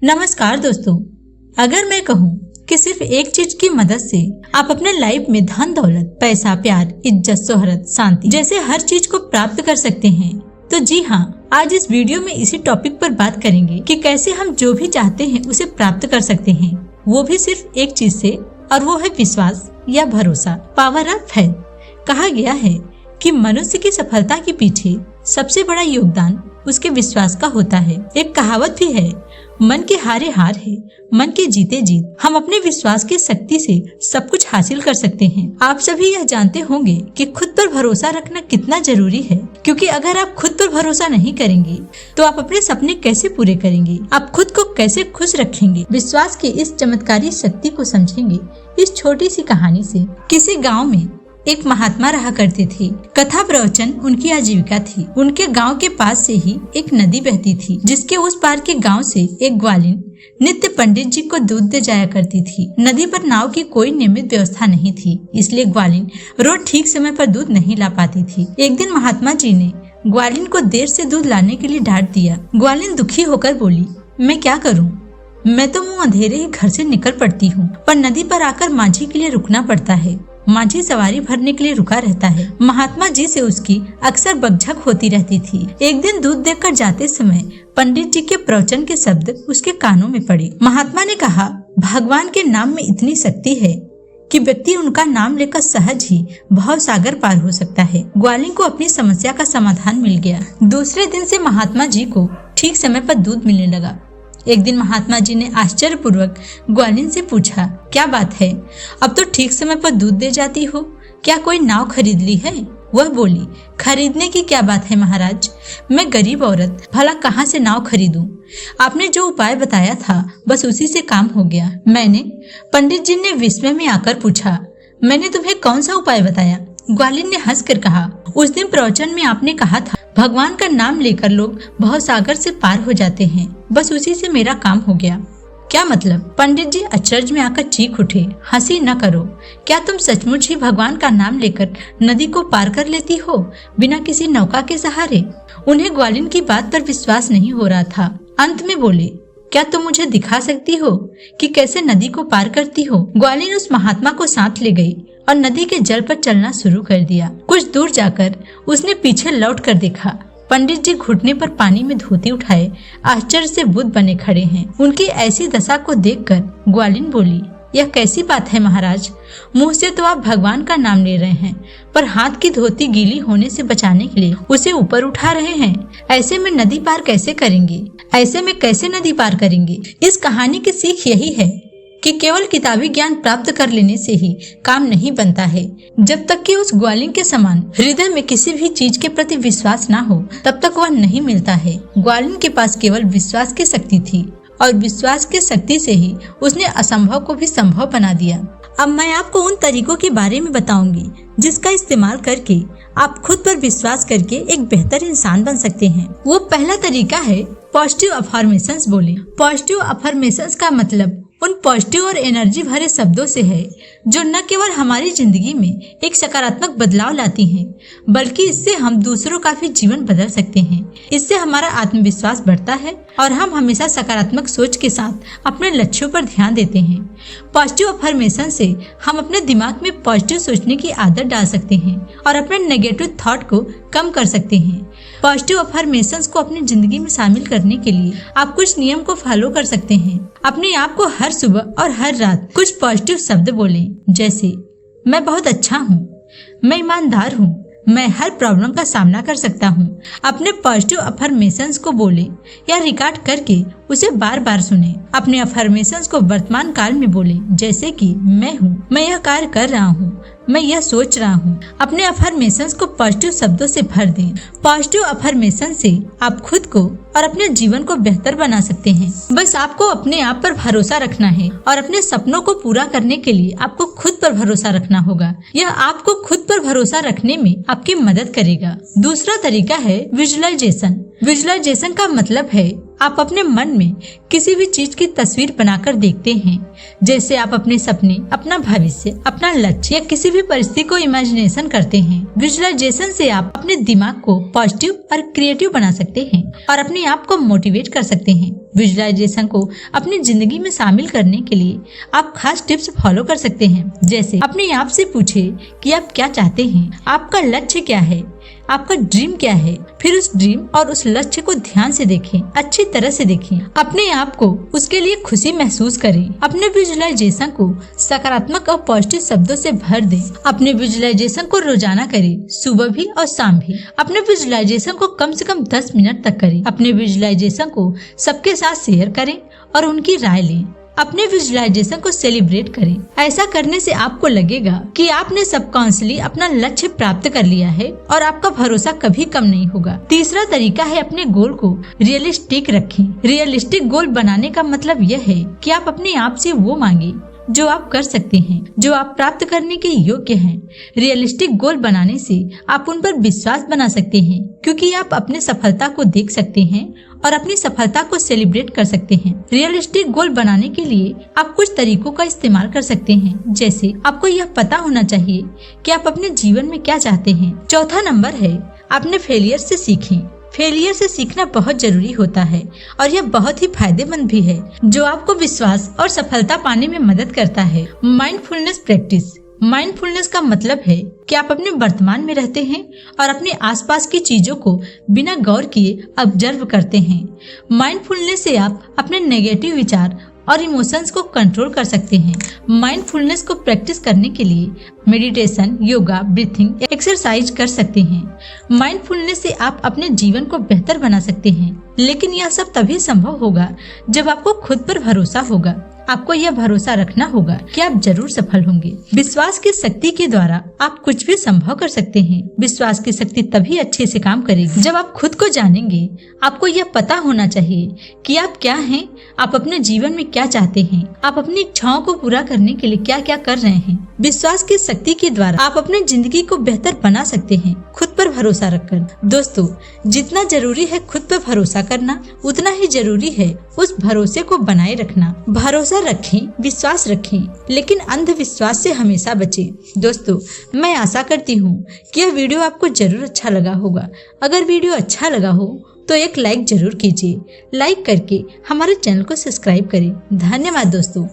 नमस्कार दोस्तों, अगर मैं कहूँ कि सिर्फ एक चीज की मदद से आप अपने लाइफ में धन दौलत, पैसा, प्यार, इज्जत, शोहरत, शांति जैसे हर चीज को प्राप्त कर सकते हैं, तो जी हाँ, आज इस वीडियो में इसी टॉपिक पर बात करेंगे कि कैसे हम जो भी चाहते हैं उसे प्राप्त कर सकते हैं, वो भी सिर्फ एक चीज से, और वो है विश्वास या भरोसा। Power of faith. कहा गया है कि मनुष्य की सफलता के पीछे सबसे बड़ा योगदान उसके विश्वास का होता है। एक कहावत भी है, मन के हारे हार है, मन के जीते जीत। हम अपने विश्वास की शक्ति से सब कुछ हासिल कर सकते हैं। आप सभी यह जानते होंगे कि खुद पर भरोसा रखना कितना जरूरी है, क्योंकि अगर आप खुद पर भरोसा नहीं करेंगे तो आप अपने सपने कैसे पूरे करेंगे, आप खुद को कैसे खुश रखेंगे। विश्वास की इस चमत्कारी शक्ति को समझेंगे इस छोटी सी कहानी से। किसी गाँव में एक महात्मा रहा करते थे। कथा प्रवचन उनकी आजीविका थी। उनके गांव के पास से ही एक नदी बहती थी, जिसके उस पार के गांव से एक ग्वालिन नित्य पंडित जी को दूध दे जाया करती थी। नदी पर नाव की कोई नियमित व्यवस्था नहीं थी, इसलिए ग्वालिन रोज ठीक समय पर दूध नहीं ला पाती थी। एक दिन महात्मा जी ने ग्वालिन को देर से दूध लाने के लिए डांट दिया। ग्वालिन दुखी होकर बोली, मैं क्या करूँ, मैं तो मुँह अंधेरे ही घर से निकल पड़ती हूँ, पर नदी पर आकर माझी के लिए रुकना पड़ता है। माझी सवारी भरने के लिए रुका रहता है। महात्मा जी से उसकी अक्सर बकझक होती रहती थी। एक दिन दूध देकर जाते समय पंडित जी के प्रवचन के शब्द उसके कानों में पड़े। महात्मा ने कहा, भगवान के नाम में इतनी शक्ति है कि व्यक्ति उनका नाम लेकर सहज ही भव सागर पार हो सकता है। ग्वालिन को अपनी समस्या का समाधान मिल गया। दूसरे दिन से महात्मा जी को ठीक समय पर दूध मिलने लगा। एक दिन महात्मा जी ने आश्चर्यपूर्वक ग्वालिन से पूछा, क्या बात है, अब तो ठीक समय पर दूध दे जाती हो, क्या कोई नाव खरीद ली है? वह बोली, खरीदने की क्या बात है महाराज, मैं गरीब औरत, भला कहाँ से नाव खरीदूं? आपने जो उपाय बताया था बस उसी से काम हो गया। पंडित जी ने विस्मय में आकर पूछा, मैंने तुम्हें कौन सा उपाय बताया? ग्वालिन ने हंसकर कहा, उस दिन प्रवचन में आपने कहा था भगवान का नाम लेकर लोग भवसागर से पार हो जाते हैं, बस उसी से मेरा काम हो गया। क्या मतलब? पंडित जी अचरज में आकर चीख उठे, हंसी न करो, क्या तुम सचमुच ही भगवान का नाम लेकर नदी को पार कर लेती हो बिना किसी नौका के सहारे? उन्हें ग्वालिन की बात पर विश्वास नहीं हो रहा था। अंत में बोले, क्या तुम मुझे दिखा सकती हो कि कैसे नदी को पार करती हो? ग्वालिन उस महात्मा को साथ ले गई और नदी के जल पर चलना शुरू कर दिया। कुछ दूर जाकर उसने पीछे लौट कर देखा, पंडित जी घुटने पर पानी में धोती उठाए आश्चर्य से बुद्ध बने खड़े हैं। उनकी ऐसी दशा को देखकर ग्वालिन बोली, यह कैसी बात है महाराज, मुंह से तो आप भगवान का नाम ले रहे हैं, पर हाथ की धोती गीली होने से बचाने के लिए उसे ऊपर उठा रहे हैं। ऐसे में नदी पार कैसे करेंगे? ऐसे में कैसे नदी पार करेंगे? इस कहानी की सीख यही है कि केवल किताबी ज्ञान प्राप्त कर लेने से ही काम नहीं बनता है। जब तक कि उस ग्वालिन के समान हृदय में किसी भी चीज के प्रति विश्वास ना हो, तब तक वह नहीं मिलता है। ग्वालिन के पास केवल विश्वास की शक्ति थी, और विश्वास की शक्ति से ही उसने असंभव को भी संभव बना दिया। अब मैं आपको उन तरीकों के बारे में बताऊंगी जिसका इस्तेमाल करके आप खुद पर विश्वास करके एक बेहतर इंसान बन सकते हैं। वो पहला तरीका है पॉजिटिव अफर्मेशंस बोले। पॉजिटिव अफर्मेशंस का मतलब उन पॉजिटिव और एनर्जी भरे शब्दों से है जो न केवल हमारी जिंदगी में एक सकारात्मक बदलाव लाती हैं, बल्कि इससे हम दूसरों का भी जीवन बदल सकते हैं। इससे हमारा आत्मविश्वास बढ़ता है और हम हमेशा सकारात्मक सोच के साथ अपने लक्ष्यों पर ध्यान देते हैं। पॉजिटिव अफर्मेशन से हम अपने दिमाग में पॉजिटिव सोचने की आदत डाल सकते हैं और अपने नेगेटिव थॉट को कम कर सकते हैं। पॉजिटिव अफर्मेशंस को अपनी जिंदगी में शामिल करने के लिए आप कुछ नियम को फॉलो कर सकते हैं। अपने आप को हर सुबह और हर रात कुछ पॉजिटिव शब्द बोलें, जैसे मैं बहुत अच्छा हूँ, मैं ईमानदार हूँ, मैं हर प्रॉब्लम का सामना कर सकता हूँ। अपने पॉजिटिव अफर्मेशंस को बोलें या रिकॉर्ड करके उसे बार बार सुने। अपने अफर्मेशंस को वर्तमान काल में बोलें, जैसे कि मैं हूँ, मैं यह कार्य कर रहा हूँ, मैं यह सोच रहा हूँ। अपने अफर्मेशंस को पॉजिटिव शब्दों से भर दें। पॉजिटिव अफर्मेशन से आप खुद को और अपने जीवन को बेहतर बना सकते हैं। बस आपको अपने आप पर भरोसा रखना है और अपने सपनों को पूरा करने के लिए आपको खुद पर भरोसा रखना होगा। यह आपको खुद पर भरोसा रखने में आपकी मदद करेगा। दूसरा तरीका है विजुअलाइजेशन। विजुअलाइजेशन का मतलब है आप अपने मन में किसी भी चीज की तस्वीर बनाकर देखते हैं। जैसे आप अपने सपने, अपना भविष्य, अपना लक्ष्य या किसी भी परिस्थिति को इमेजिनेशन करते हैं। विजुअलाइजेशन से आप अपने दिमाग को पॉजिटिव और क्रिएटिव बना सकते हैं और अपने आप को मोटिवेट कर सकते हैं। विजुअलाइजेशन को अपनी जिंदगी में शामिल करने के लिए आप खास टिप्स फॉलो कर सकते हैं। जैसे अपने आप से पूछे कि आप क्या चाहते हैं, आपका लक्ष्य क्या है, आपका ड्रीम क्या है। फिर उस ड्रीम और उस लक्ष्य को ध्यान से देखें, अच्छी तरह से देखें। अपने आप को उसके लिए खुशी महसूस करें। अपने विजुअलाइजेशन को सकारात्मक और पॉजिटिव शब्दों से भर दें। अपने विजुअलाइजेशन को रोजाना करें, सुबह भी और शाम भी। अपने विजुअलाइजेशन को कम से कम 10 मिनट तक करें। अपने विजुअलाइजेशन को सबके साथ शेयर करें और उनकी राय लें। अपने विजुअलाइजेशन को सेलिब्रेट करें। ऐसा करने से आपको लगेगा कि आपने सबकॉन्शियसली अपना लक्ष्य प्राप्त कर लिया है और आपका भरोसा कभी कम नहीं होगा। तीसरा तरीका है अपने गोल को रियलिस्टिक रखें। रियलिस्टिक गोल बनाने का मतलब यह है कि आप अपने आप से वो मांगे जो आप कर सकते हैं, जो आप प्राप्त करने के योग्य हैं। रियलिस्टिक गोल बनाने से आप उन पर विश्वास बना सकते हैं, क्योंकि आप अपने सफलता को देख सकते हैं और अपनी सफलता को सेलिब्रेट कर सकते हैं। रियलिस्टिक गोल बनाने के लिए आप कुछ तरीकों का इस्तेमाल कर सकते हैं। जैसे आपको यह पता होना चाहिए कि आप अपने जीवन में क्या चाहते हैं। चौथा नंबर है अपने फेलियर से सीखें। फेलियर से सीखना बहुत जरूरी होता है और यह बहुत ही फायदेमंद भी है, जो आपको विश्वास और सफलता पाने में मदद करता है। Mindfulness practice. माइंडफुलनेस का मतलब है कि आप अपने वर्तमान में रहते हैं और अपने आसपास की चीजों को बिना गौर किए ऑब्जर्व करते हैं। माइंडफुलनेस से आप अपने नेगेटिव विचार और इमोशंस को कंट्रोल कर सकते हैं। माइंडफुलनेस को प्रैक्टिस करने के लिए मेडिटेशन, योगा, ब्रीथिंग एक्सरसाइज कर सकते हैं। माइंडफुलनेस से आप अपने जीवन को बेहतर बना सकते हैं, लेकिन यह सब तभी संभव होगा जब आपको खुद पर भरोसा होगा। आपको यह भरोसा रखना होगा कि आप जरूर सफल होंगे। विश्वास की शक्ति के द्वारा आप कुछ भी संभव कर सकते हैं। विश्वास की शक्ति तभी अच्छे से काम करेगी जब आप खुद को जानेंगे। आपको यह पता होना चाहिए कि आप क्या हैं, आप अपने जीवन में क्या चाहते हैं, आप अपनी इच्छाओं को पूरा करने के लिए क्या क्या कर रहे हैं। विश्वास की शक्ति के द्वारा आप अपनी जिंदगी को बेहतर बना सकते हैं, खुद पर भरोसा रखकर। दोस्तों, जितना जरूरी है खुद पर भरोसा करना, उतना ही जरूरी है उस भरोसे को बनाए रखना। भरोसा रखें, विश्वास रखें, लेकिन अंधविश्वास से हमेशा बचें। दोस्तों, मैं आशा करती हूँ कि यह वीडियो आपको जरूर अच्छा लगा होगा। अगर वीडियो अच्छा लगा हो तो एक लाइक जरूर कीजिए। लाइक करके हमारे चैनल को सब्सक्राइब करें। धन्यवाद दोस्तों।